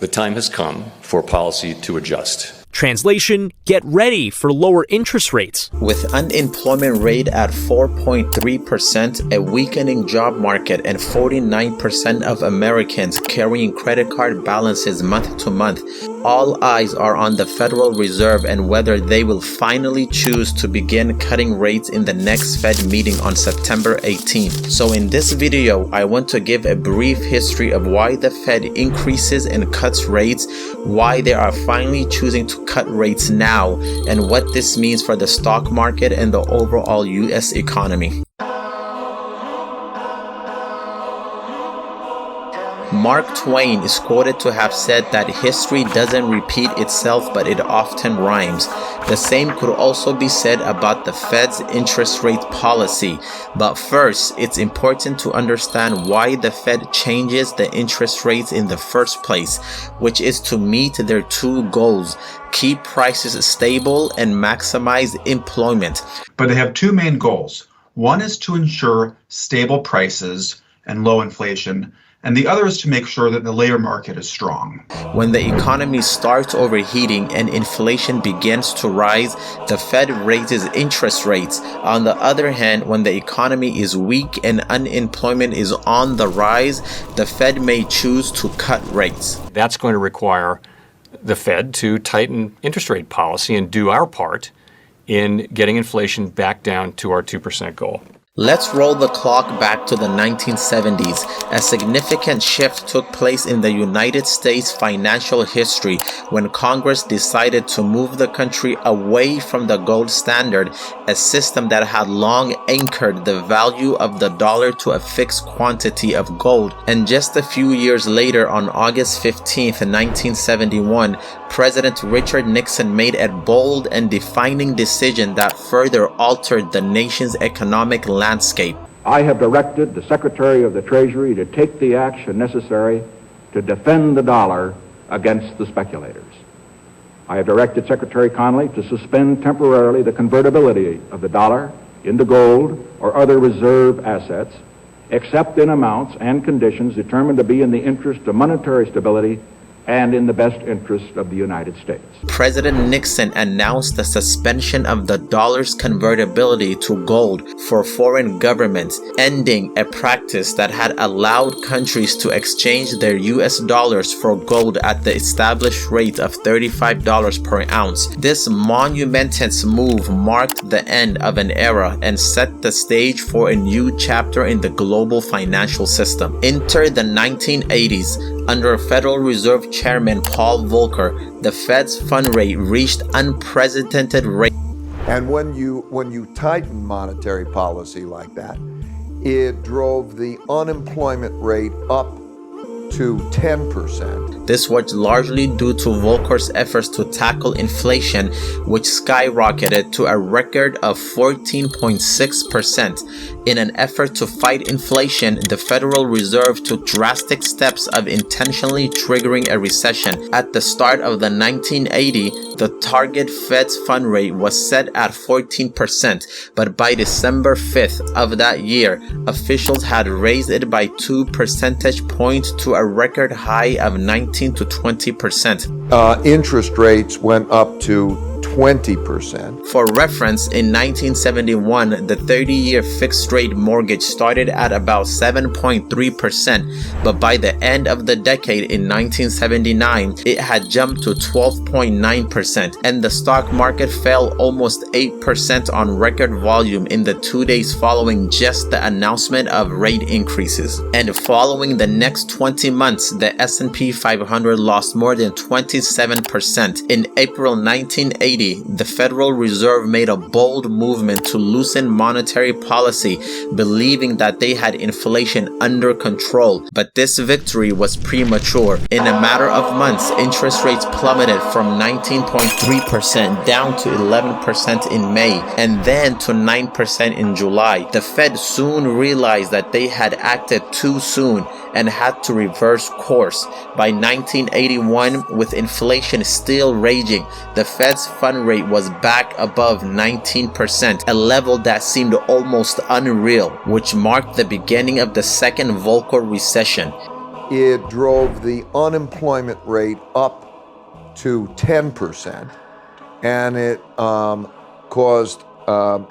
The time has come for policy to adjust. Translation, get ready for lower interest rates. With unemployment rate at 4.3%, a weakening job market, and 49% of Americans carrying credit card balances month to month, all eyes are on the Federal Reserve and whether they will finally choose to begin cutting rates in the next Fed meeting on September 18th. So in this video, I want to give a brief history of why the Fed increases and cuts rates, why they are finally choosing to cut rates now, and what this means for the stock market and the overall US economy. Mark Twain is quoted to have said that history doesn't repeat itself, but it often rhymes. The same could also be said about the Fed's interest rate policy. But first, it's important to understand why the Fed changes the interest rates in the first place, which is to meet their two goals: keep prices stable and maximize employment. But they have two main goals. One is to ensure stable prices and low inflation, and the other is to make sure that the labor market is strong. When the economy starts overheating and inflation begins to rise, the Fed raises interest rates. On the other hand, when the economy is weak and unemployment is on the rise, the Fed may choose to cut rates. That's going to require the Fed to tighten interest rate policy and do our part in getting inflation back down to our 2% goal. Let's roll the clock back to the 1970s. A significant shift took place in the United States financial history when Congress decided to move the country away from the gold standard, a system that had long anchored the value of the dollar to a fixed quantity of gold. And just a few years later, on August 15th, 1971, President Richard Nixon made a bold and defining decision that further altered the nation's economic landscape. I have directed the Secretary of the Treasury to take the action necessary to defend the dollar against the speculators. I have directed Secretary Connally to suspend temporarily the convertibility of the dollar into gold or other reserve assets, except in amounts and conditions determined to be in the interest of monetary stability and in the best interest of the United States. President Nixon announced the suspension of the dollar's convertibility to gold for foreign governments, ending a practice that had allowed countries to exchange their US dollars for gold at the established rate of $35 per ounce. This monumentous move marked the end of an era and set the stage for a new chapter in the global financial system. Enter the 1980s. Under Federal Reserve Chairman Paul Volcker, the Fed's fund rate reached unprecedented rates. And when you tighten monetary policy like that, it drove the unemployment rate up to 10%. This was largely due to Volcker's efforts to tackle inflation, which skyrocketed to a record of 14.6%. In an effort to fight inflation, the Federal Reserve took drastic steps of intentionally triggering a recession. At the start of the 1980s, the target Fed's fund rate was set at 14%, but by December 5th of that year, officials had raised it by 2 percentage points to a record high of 19 to 20%. Interest rates went up to 20%. For reference, in 1971, the 30-year fixed-rate mortgage started at about 7.3%, but by the end of the decade in 1979, it had jumped to 12.9%, and the stock market fell almost 8% on record volume in the 2 days following just the announcement of rate increases. And following the next 20 months, the S&P 500 lost more than 27%. In April 1980, the Federal Reserve made a bold movement to loosen monetary policy, believing that they had inflation under control. But this victory was premature. In a matter of months, interest rates plummeted from 19.3% down to 11% in May, and then to 9% in July. The Fed soon realized that they had acted too soon and had to reverse course. By 1981, with inflation still raging, the Fed's fund rate was back above 19%, a level that seemed almost unreal, which marked the beginning of the second Volcker recession. it drove the unemployment rate up to 10%, and it caused the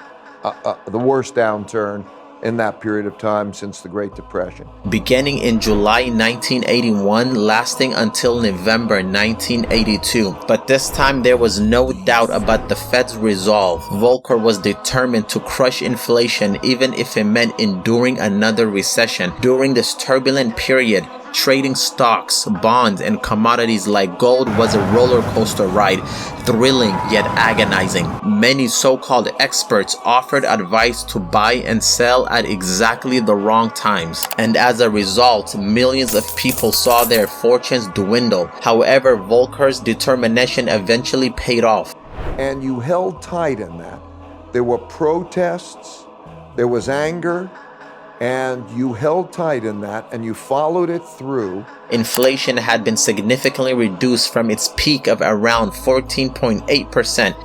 worst downturn in that period of time since the Great Depression. Beginning in July 1981, lasting until November 1982. But this time there was no doubt about the Fed's resolve. Volcker was determined to crush inflation even if it meant enduring another recession. During this turbulent period, trading stocks, bonds, and commodities like gold was a roller coaster ride, thrilling yet agonizing. Many so-called experts offered advice to buy and sell at exactly the wrong times, and as a result, millions of people saw their fortunes dwindle. However, Volcker's determination eventually paid off. And you held tight in that. There were protests, there was anger, and you held tight in that, and you followed it through. Inflation had been significantly reduced from its peak of around 14.8%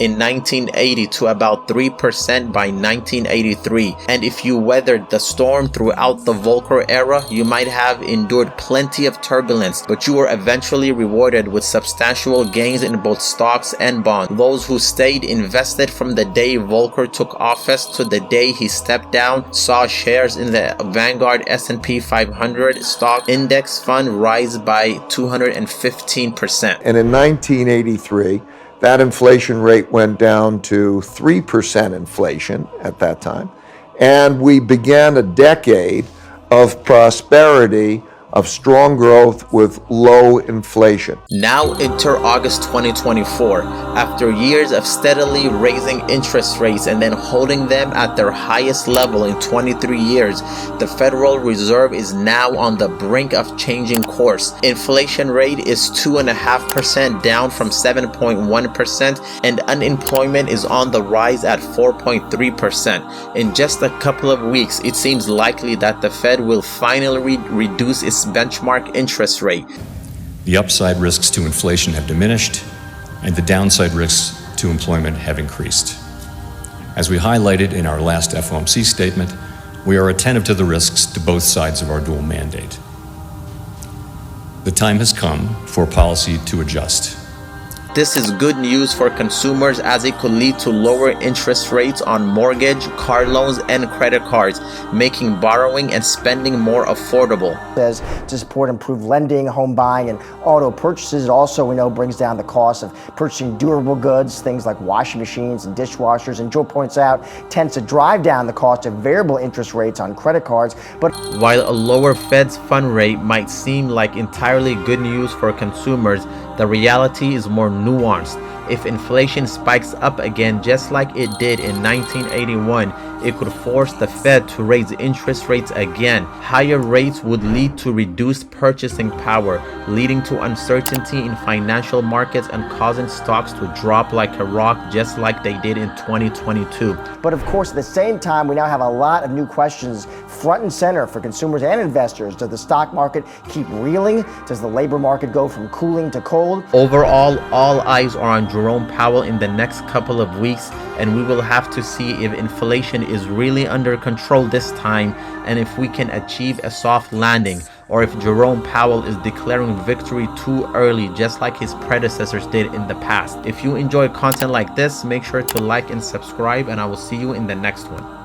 in 1980 to about 3% by 1983. And if you weathered the storm throughout the Volcker era, you might have endured plenty of turbulence, but you were eventually rewarded with substantial gains in both stocks and bonds. Those who stayed invested from the day Volcker took office to the day he stepped down saw shares in the Vanguard S&P 500 stock index fund rise by 215%. And in 1983, that inflation rate went down to 3% inflation at that time. And we began a decade of prosperity, of strong growth with low inflation. Now enter August 2024. After years of steadily raising interest rates and then holding them at their highest level in 23 years, the Federal Reserve is now on the brink of changing course. Inflation rate is 2.5% down from 7.1%, and unemployment is on the rise at 4.3%. In just a couple of weeks, it seems likely that the Fed will finally reduce its benchmark interest rate. The upside risks to inflation have diminished, and the downside risks to employment have increased. As we highlighted in our last FOMC statement, we are attentive to the risks to both sides of our dual mandate. The time has come for policy to adjust. This is good news for consumers as it could lead to lower interest rates on mortgage, car loans, and credit cards, making borrowing and spending more affordable. Says to support improved lending, home buying, and auto purchases. It also, we know, brings down the cost of purchasing durable goods, things like washing machines and dishwashers. And Joe points out, tends to drive down the cost of variable interest rates on credit cards. But while a lower Fed's fund rate might seem like entirely good news for consumers, the reality is more nuanced. If inflation spikes up again just like it did in 1981, it could force the Fed to raise interest rates again. Higher rates would lead to reduced purchasing power, leading to uncertainty in financial markets and causing stocks to drop like a rock just like they did in 2022. But of course, at the same time, we now have a lot of new questions front and center for consumers and investors. Does the stock market keep reeling? Does the labor market go from cooling to cold? Overall, all eyes are on Jerome Powell in the next couple of weeks, and we will have to see if inflation is really under control this time and if we can achieve a soft landing, or if Jerome Powell is declaring victory too early just like his predecessors did in the past. If you enjoy content like this, make sure to like and subscribe, and I will see you in the next one.